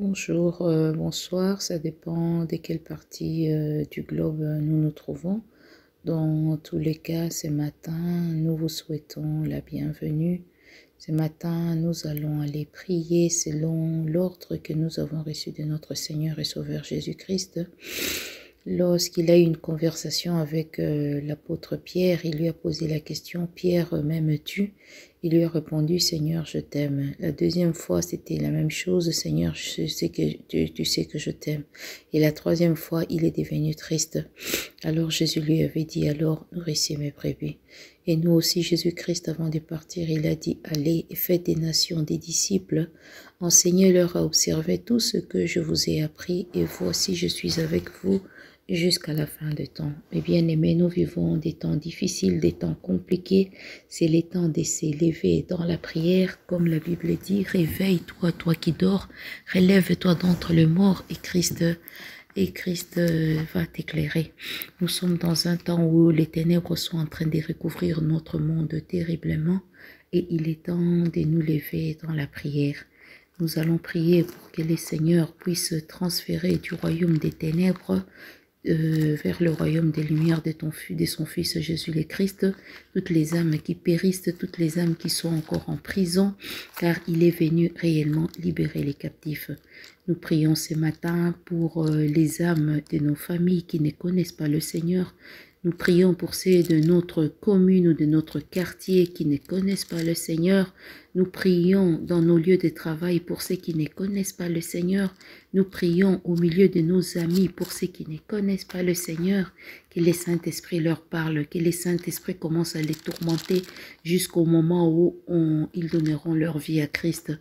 Bonjour, bonsoir, ça dépend de quelle partie du globe nous nous trouvons. Dans tous les cas, ce matin, nous vous souhaitons la bienvenue. Ce matin, nous allons aller prier selon l'ordre que nous avons reçu de notre Seigneur et Sauveur Jésus-Christ. Lorsqu'il a eu une conversation avec l'apôtre Pierre, il lui a posé la question: Pierre, m'aimes-tu? Il lui a répondu: Seigneur, je t'aime. La deuxième fois, c'était la même chose: Seigneur, je sais que tu sais que je t'aime. Et la troisième fois, il est devenu triste. Alors Jésus lui avait dit: alors nourrissez mes brebis. Et nous aussi, Jésus-Christ, avant de partir, il a dit: allez et faites des nations des disciples, enseignez-leur à observer tout ce que je vous ai appris, et voici, je suis avec vous jusqu'à la fin des temps. Mes bien-aimés, nous vivons des temps difficiles, des temps compliqués. C'est les temps de s'élever dans la prière, comme la Bible dit: réveille-toi, toi qui dors, relève-toi d'entre les morts, et Christ va t'éclairer. Nous sommes dans un temps où les ténèbres sont en train de recouvrir notre monde terriblement, et il est temps de nous lever dans la prière. Nous allons prier pour que le Seigneur puisse transférer du royaume des ténèbres vers le royaume des lumières de son Fils Jésus le Christ, toutes les âmes qui périssent, toutes les âmes qui sont encore en prison, car il est venu réellement libérer les captifs. Nous prions ce matin pour les âmes de nos familles qui ne connaissent pas le Seigneur. Nous prions pour ceux de notre commune ou de notre quartier qui ne connaissent pas le Seigneur. Nous prions dans nos lieux de travail pour ceux qui ne connaissent pas le Seigneur. Nous prions au milieu de nos amis pour ceux qui ne connaissent pas le Seigneur. Que le Saint-Esprit leur parle, que le Saint-Esprit commence à les tourmenter jusqu'au moment où ils donneront leur vie à Christ.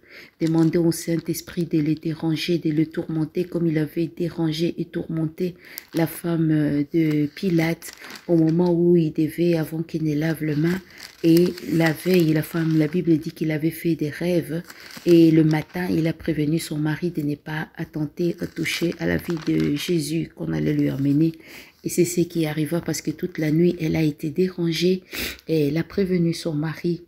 Demandez au Saint-Esprit de les déranger, de les tourmenter comme il avait dérangé et tourmenté la femme de Pilate au moment où il devait, avant qu'il ne lave les mains. Et la veille, la Bible dit qu'il avait fait des rêves, et le matin, il a prévenu son mari de ne pas attenter à toucher à la vie de Jésus qu'on allait lui emmener. Et c'est ce qui arriva, parce que toute la nuit, elle a été dérangée, et elle a prévenu son mari.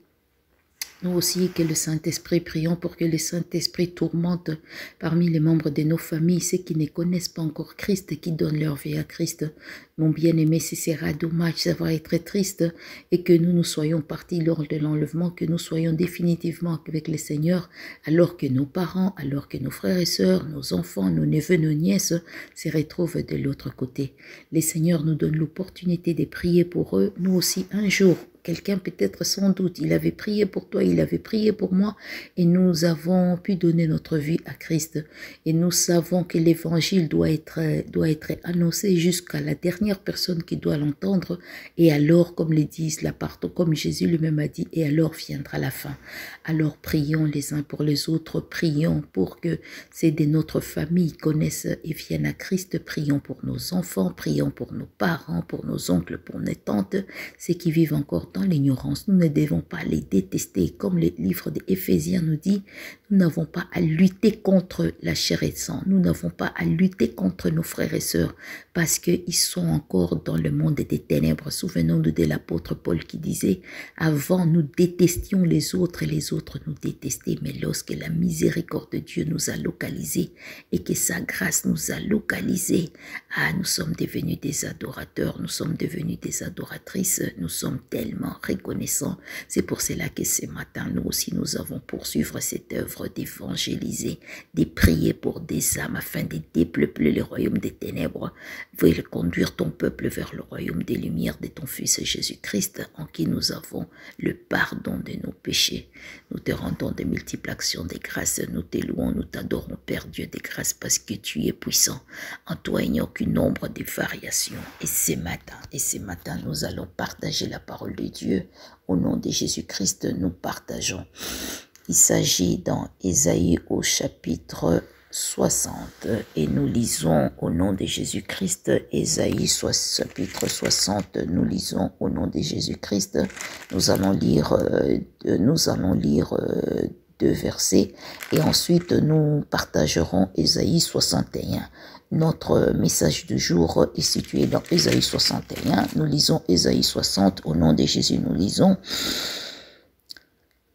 Nous aussi, que le Saint-Esprit, prions pour que le Saint-Esprit tourmente parmi les membres de nos familles ceux qui ne connaissent pas encore Christ, qui donnent leur vie à Christ. Mon bien-aimé, ce sera dommage, ça va être triste, et que nous soyons partis lors de l'enlèvement, que nous soyons définitivement avec le Seigneur, alors que nos parents, alors que nos frères et sœurs, nos enfants, nos neveux, nos nièces se retrouvent de l'autre côté. Le Seigneur nous donne l'opportunité de prier pour eux. Nous aussi, un jour, quelqu'un peut-être sans doute, il avait prié pour toi, il avait prié pour moi, et nous avons pu donner notre vie à Christ. Et nous savons que l'évangile doit être annoncé jusqu'à la dernière personne qui doit l'entendre. Et alors, comme le disent la partout, comme Jésus lui-même a dit, et alors viendra la fin. Alors prions les uns pour les autres, prions pour que ceux de notre famille connaissent et viennent à Christ. Prions pour nos enfants, prions pour nos parents, pour nos oncles, pour nos tantes, ceux qui vivent encore dans l'ignorance. Nous ne devons pas les détester. Comme le livre d'Éphésiens nous dit, nous n'avons pas à lutter contre la chair et le sang. Nous n'avons pas à lutter contre nos frères et sœurs parce qu'ils sont encore dans le monde des ténèbres. Souvenons-nous de l'apôtre Paul qui disait: avant nous détestions les autres et les autres nous détestaient, mais lorsque la miséricorde de Dieu nous a localisés et que sa grâce nous a localisés, nous sommes devenus des adorateurs, nous sommes devenus des adoratrices, nous sommes tellement reconnaissants. C'est pour cela que ce matin, nous aussi, nous avons poursuivre cette œuvre d'évangéliser, de prier pour des âmes afin de dépeupler le royaume des ténèbres, de conduire ton peuple vers le royaume des lumières de ton Fils Jésus-Christ, en qui nous avons le pardon de nos péchés. Nous te rendons de multiples actions de grâce, nous te louons, nous t'adorons, Père Dieu de grâce, parce que tu es puissant. En toi, il n'y a aucune ombre de variation. Et ce matin, nous allons partager la parole de Dieu. Au nom de Jésus-Christ, nous partageons. Il s'agit dans Ésaïe au chapitre 60 et nous lisons au nom de Jésus-Christ. Ésaïe chapitre 60, nous lisons au nom de Jésus-Christ. Nous allons lire deux versets et ensuite nous partagerons Ésaïe 61. Notre message du jour est situé dans Ésaïe 61. Nous lisons Ésaïe 60. Au nom de Jésus, nous lisons: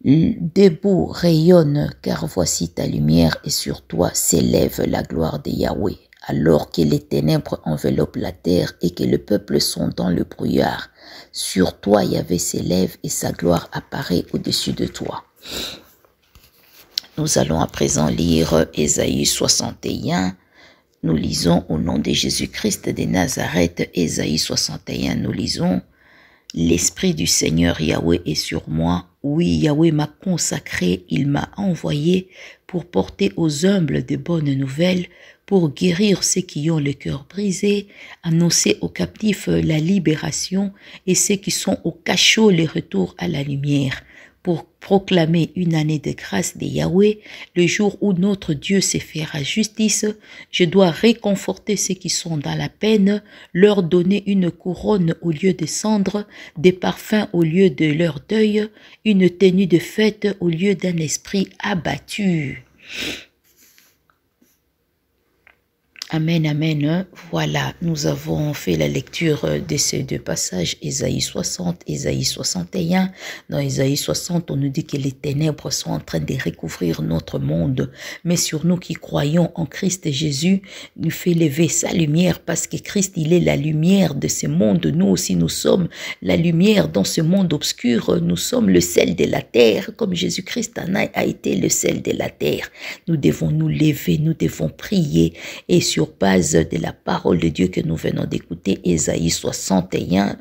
Debout, rayonne, car voici ta lumière et sur toi s'élève la gloire de Yahweh. Alors que les ténèbres enveloppent la terre et que le peuple sont dans le brouillard, sur toi Yahweh s'élève et sa gloire apparaît au-dessus de toi. Nous allons à présent lire Ésaïe 61. Nous lisons au nom de Jésus-Christ de Nazareth, Ésaïe 61, nous lisons « L'Esprit du Seigneur Yahweh est sur moi. Oui, Yahweh m'a consacré, il m'a envoyé pour porter aux humbles de bonnes nouvelles, pour guérir ceux qui ont le cœur brisé, annoncer aux captifs la libération et ceux qui sont au cachot le retour à la lumière, pour proclamer une année de grâce de Yahweh, le jour où notre Dieu se fera justice. Je dois réconforter ceux qui sont dans la peine, leur donner une couronne au lieu de cendres, des parfums au lieu de leur deuil, une tenue de fête au lieu d'un esprit abattu. » Amen, amen. Voilà, nous avons fait la lecture de ces deux passages, Ésaïe 60, Ésaïe 61. Dans Ésaïe 60, on nous dit que les ténèbres sont en train de recouvrir notre monde. Mais sur nous qui croyons en Christ Jésus, nous fait lever sa lumière parce que Christ, il est la lumière de ce monde. Nous aussi, nous sommes la lumière dans ce monde obscur. Nous sommes le sel de la terre, comme Jésus-Christ a été le sel de la terre. Nous devons nous lever, nous devons prier et sur base de la parole de Dieu que nous venons d'écouter, Ésaïe 61,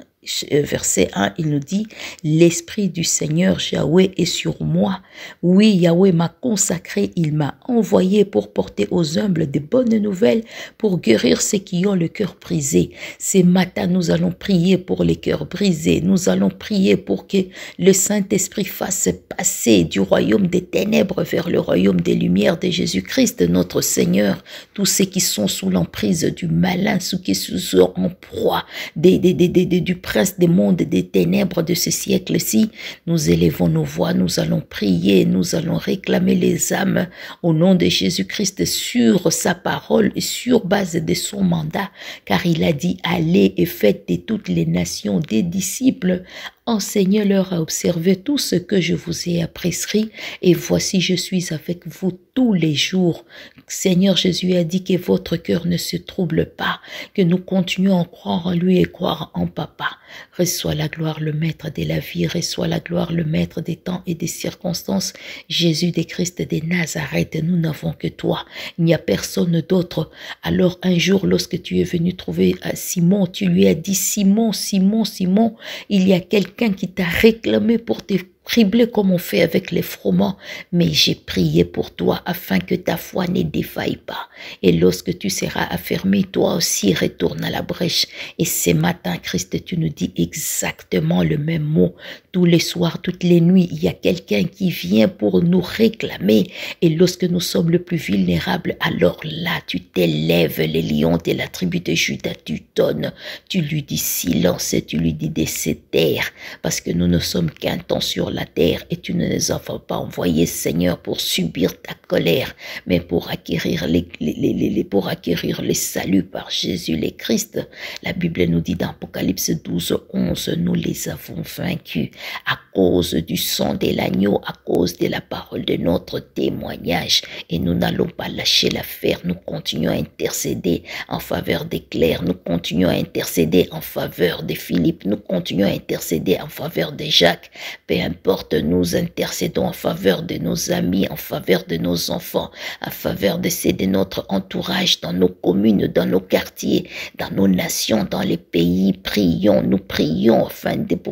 verset 1, il nous dit « L'Esprit du Seigneur Yahweh est sur moi. Oui, Yahweh m'a consacré, il m'a envoyé pour porter aux humbles de bonnes nouvelles, pour guérir ceux qui ont le cœur brisé. » Ce matin, nous allons prier pour les cœurs brisés. Nous allons prier pour que le Saint-Esprit fasse passer du royaume des ténèbres vers le royaume des lumières de Jésus-Christ, notre Seigneur. Tous ceux qui sont sous l'emprise du malin, ceux qui sont en proie du prince des mondes des ténèbres de ce siècle-ci, nous élevons nos voix, nous allons prier, nous allons réclamer les âmes au nom de Jésus-Christ sur sa parole et sur base de son mandat, car il a dit « Allez et faites de toutes les nations des disciples ». Enseignez-leur à observer tout ce que je vous ai prescrit et voici je suis avec vous tous les jours. Seigneur Jésus a dit que votre cœur ne se trouble pas, que nous continuons à croire en lui et croire en Papa. Reçois la gloire le maître de la vie, reçois la gloire le maître des temps et des circonstances. Jésus de Christ de Nazareth, nous n'avons que toi, il n'y a personne d'autre. Alors un jour lorsque tu es venu trouver Simon, tu lui as dit « Simon, Simon, Simon, il y a quelqu'un qui t'a réclamé pour te cribler comme on fait avec les froment, mais j'ai prié pour toi afin que ta foi ne défaille pas. Et lorsque tu seras affermi, toi aussi retourne à la brèche. » Et ce matin, Christ, tu nous dis exactement le même mot. Tous les soirs, toutes les nuits, il y a quelqu'un qui vient pour nous réclamer. Et lorsque nous sommes le plus vulnérables, alors là, tu t'élèves, les lions de la tribu de Juda, tu donnes. Tu lui dis silence et tu lui dis de se taire, parce que nous ne sommes qu'un temps sur la terre et tu ne nous as pas envoyés, Seigneur, pour subir ta colère, mais pour acquérir pour acquérir le salut par Jésus le Christ. La Bible nous dit dans Apocalypse 12, 11, nous les avons vaincus à cause du sang de l'agneau, à cause de la parole de notre témoignage. Et nous n'allons pas lâcher l'affaire, nous continuons à intercéder en faveur des clercs, nous continuons à intercéder en faveur de Philippe, nous continuons à intercéder en faveur de Jacques. Peu importe, nous intercédons en faveur de nos amis, en faveur de nos enfants, en faveur de ceux de notre entourage, dans nos communes, dans nos quartiers, dans nos nations, dans les pays. Prions, nous prions,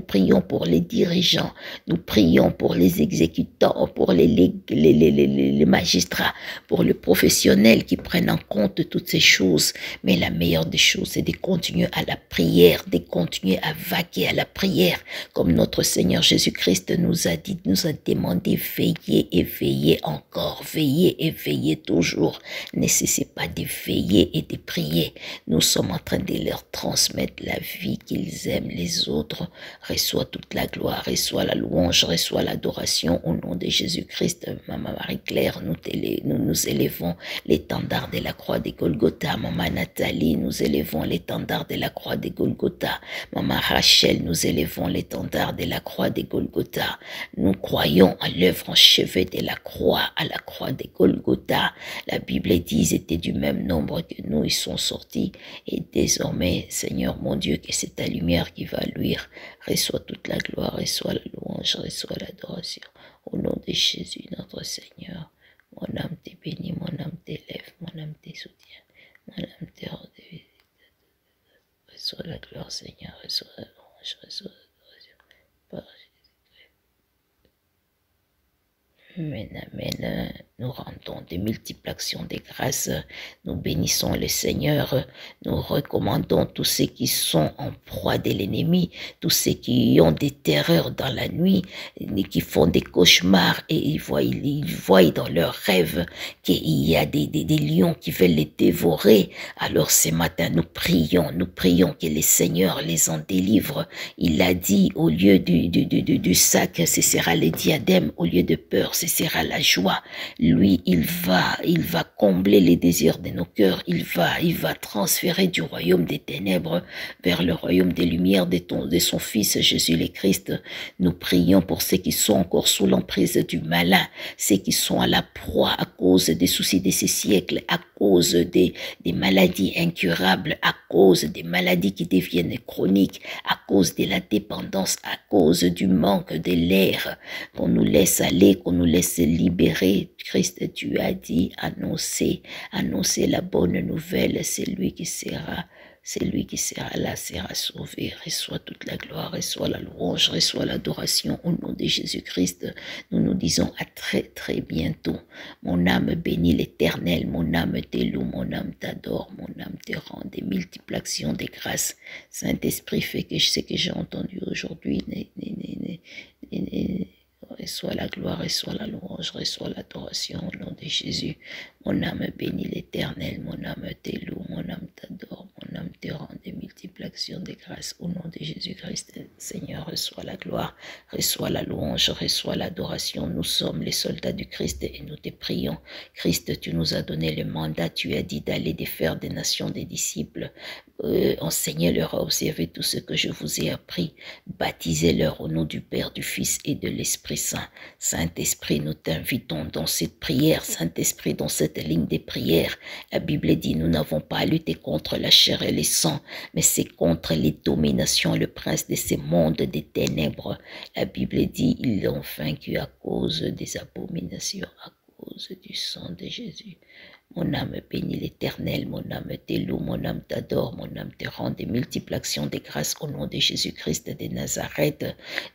prions pour les dirigeants, nous prions pour les exécutants, pour les magistrats, pour les professionnels qui prennent en compte toutes ces choses. Mais la meilleure des choses, c'est de continuer à la prière, de continuer à vaquer à la prière, comme notre Seigneur Jésus-Christ nous a dit, nous a demandé, veillez et veillez encore, veillez et veillez toujours. Ne cessez pas de veiller et de prier. Nous sommes en train de leur transmettre la vie qu'ils aiment les autres. Reçois toute la gloire, reçois la louange, reçois l'adoration au nom de Jésus-Christ. Maman Marie-Claire, nous élevons l'étendard de la croix de Golgotha. Maman Nathalie, nous élevons l'étendard de la croix de Golgotha. Maman Rachel, nous élevons l'étendard de la croix de Golgotha. Golgotha. Nous croyons à l'œuvre enchevée de la croix, à la croix de Golgotha. La Bible dit, ils étaient du même nombre que nous, ils sont sortis. Et désormais, Seigneur mon Dieu, que c'est ta lumière qui va luire. Reçois toute la gloire, reçois la louange, reçois l'adoration. Au nom de Jésus, notre Seigneur, mon âme te bénit, mon âme t'élève, mon âme te soutient, mon âme te rend visite. Reçois la gloire, Seigneur, reçois la louange, reçois l'adoration. Par Jésus. Amen, amen. Nous rendons de multiples actions de grâce. Nous bénissons le Seigneur. Nous recommandons tous ceux qui sont en proie de l'ennemi, tous ceux qui ont des terreurs dans la nuit, qui font des cauchemars et ils voient dans leurs rêves qu'il y a des lions qui veulent les dévorer. Alors ce matin, nous prions que le Seigneur les en délivre. Il a dit, au lieu du sac, ce sera le diadème, au lieu de peur, ce sera la joie. Lui, il va combler les désirs de nos cœurs. Il va transférer du royaume des ténèbres vers le royaume des lumières de son Fils Jésus le Christ. Nous prions pour ceux qui sont encore sous l'emprise du malin, ceux qui sont à la proie à cause des soucis de ces siècles, à cause des maladies incurables, à cause des maladies qui deviennent chroniques, à cause de la dépendance, à cause du manque de l'air. Qu'on nous laisse aller, qu'on nous laisse libérer. Christ, tu as dit, annoncer la bonne nouvelle, c'est lui qui sera là, sera sauvé. Reçois toute la gloire, reçois la louange, reçois l'adoration au nom de Jésus-Christ. Nous nous disons à très très bientôt. Mon âme bénit l'Éternel, mon âme te loue, mon âme t'adore, mon âme te rend des multiples actions de grâce. Saint-Esprit, fait que ce que j'ai entendu aujourd'hui, reçois la gloire, reçois la louange, reçois l'adoration au nom de Jésus. Mon âme bénit l'Éternel, mon âme te loue, mon âme t'adore, mon âme te rend des multiples actions de grâce au nom de Jésus-Christ. Seigneur, reçois la gloire, reçois la louange, reçois l'adoration. Nous sommes les soldats du Christ et nous te prions. Christ, tu nous as donné le mandat, tu as dit d'aller de faire des nations des disciples. Enseignez-leur à observer tout ce que je vous ai appris. Baptisez-leur au nom du Père, du Fils et de l'Esprit Saint. Saint-Esprit, nous t'invitons dans cette prière. Saint-Esprit, dans cette ligne de prière. La Bible dit, nous n'avons pas à lutter contre la chair et le sang, mais c'est contre les dominations, le prince de ce monde des ténèbres. La Bible dit, ils l'ont vaincu à cause des abominations, à cause du sang de Jésus. Mon âme bénit l'Éternel, mon âme te loue, mon âme t'adore, mon âme te rend des multiples actions de grâce au nom de Jésus-Christ de Nazareth.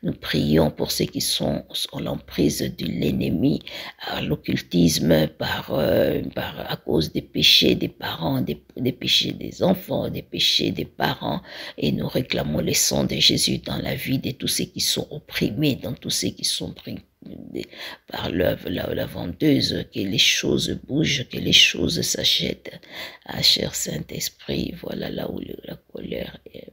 Nous prions pour ceux qui sont en l'emprise de l'ennemi, à l'occultisme, à cause des péchés des parents, des péchés des enfants, des péchés des parents. Et nous réclamons le sang de Jésus dans la vie de tous ceux qui sont opprimés, dans tous ceux qui sont pris par la vendeuse, que les choses bougent, que les choses s'achètent. Ah, cher Saint-Esprit, voilà là où la colère est.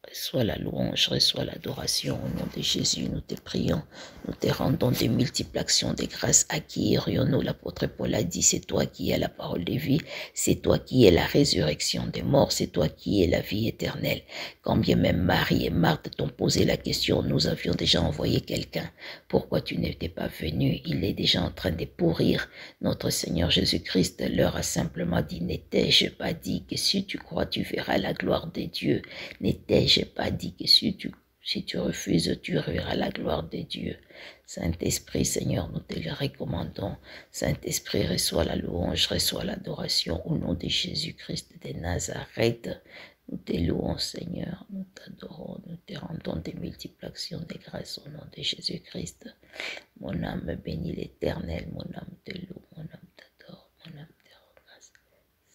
Reçois la louange, reçois l'adoration au nom de Jésus. Nous te prions, nous te rendons des multiples actions de grâce. À qui irions-nous? L'apôtre Paul a dit, c'est toi qui es la parole de vie, c'est toi qui es la résurrection des morts, c'est toi qui es la vie éternelle. Quand bien même Marie et Marthe t'ont posé la question, nous avions déjà envoyé quelqu'un. Pourquoi tu n'étais pas venu? Il est déjà en train de pourrir. Notre Seigneur Jésus-Christ leur a simplement dit, n'étais-je pas dit que si tu crois, tu verras la gloire de Dieu? N'étais-je pas dit que si tu refuses, tu verras la gloire de Dieu? Saint-Esprit, Seigneur, nous te le recommandons. Saint-Esprit, reçois la louange, reçois l'adoration au nom de Jésus-Christ de Nazareth. Nous te louons, Seigneur, nous t'adorons, nous te rendons des multiples actions de grâce au nom de Jésus-Christ. Mon âme bénit l'Éternel, mon âme te loue, mon âme t'adore, mon âme te rend grâce.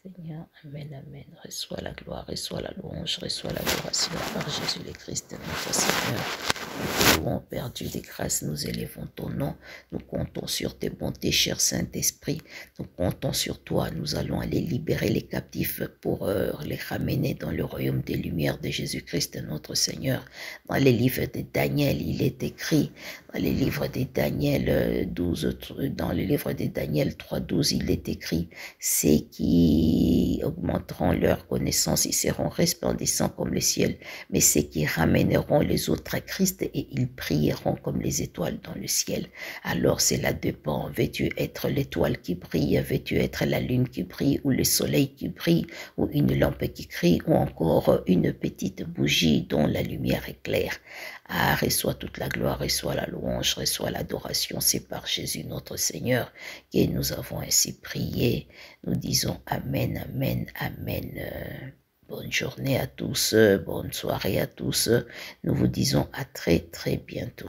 Seigneur, amen, amen. Reçois la gloire, reçois la louange, reçois l'adoration par Jésus le Christ, notre Seigneur. louons, Père Dieu des grâces, nous élevons ton nom. Nous comptons sur tes bontés, cher Saint-Esprit. Nous comptons sur toi. Nous allons aller libérer les captifs pour les ramener dans le royaume des lumières de Jésus-Christ, notre Seigneur. Dans les livres de Daniel, il est écrit, dans les livres de Daniel 12, dans le livre de Daniel 3.12, il est écrit, ceux qui augmenteront leur connaissance, ils seront resplendissants comme le ciel, mais ceux qui ramèneront les autres à Christ et ils brilleront comme les étoiles dans le ciel. Alors cela dépend, veux-tu être l'étoile qui brille, veux-tu être la lune qui brille, ou le soleil qui brille, ou une lampe qui crie, ou encore une petite bougie dont la lumière éclaire. Ah, reçois toute la gloire, reçois la louange, reçois l'adoration, c'est par Jésus notre Seigneur que nous avons ainsi prié. Nous disons Amen, Amen, Amen. Bonne journée à tous, bonne soirée à tous. Nous vous disons à très très bientôt.